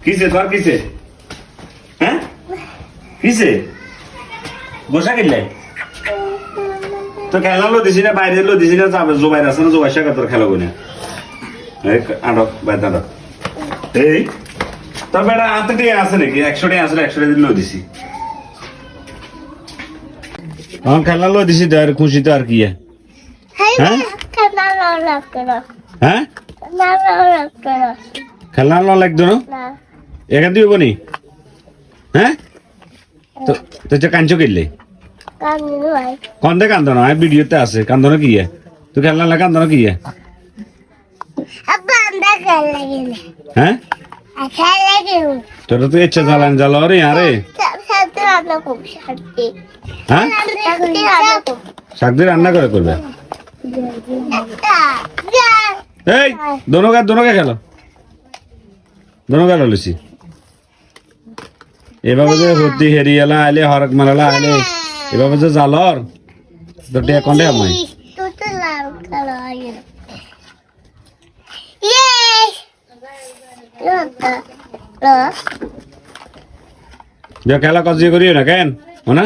কিসে তোর কিসে হ্যাঁ কিসে বসা কিনলাই তো খেলা লো দিছি না বাইরে লো দিছি না যাবে জোবাই আছে না জোবাই শাখা তোর খেলা কোনে আডক বাইরে আডক এই তোর বেটা হাতে টিকে আছে নাকি 100 টাকা আছে 100 টাকা লো দিছি আমার খেলা লো দিছি তো আর খুশি তো আর কি হ্যাঁ হ্যাঁ খেলা লো লাগতো না এখান দিয়ে বনি হ্যাঁ তো তো কাঞ্চো কিনলে কন্দে কান্দনো আমি ভিডিওতে আছে কান্দনো কি তুই খেলনা লাগে কান্দনো কি হ্যাঁ তোরা তো ইচ্ছা জ্বালান জ্বালো রে আরে হ্যাঁ শাক দিয়ে রান্না করে করবে এই দোনোকে খেলো দোনোকে লুচি এভাবে যে হতি হেরিয়ালা আইলে হরক মালালা আইলে এভাবে যে জালর তো টিয়া কন্ডে আমায় খেলা কাজ করিও না কেন না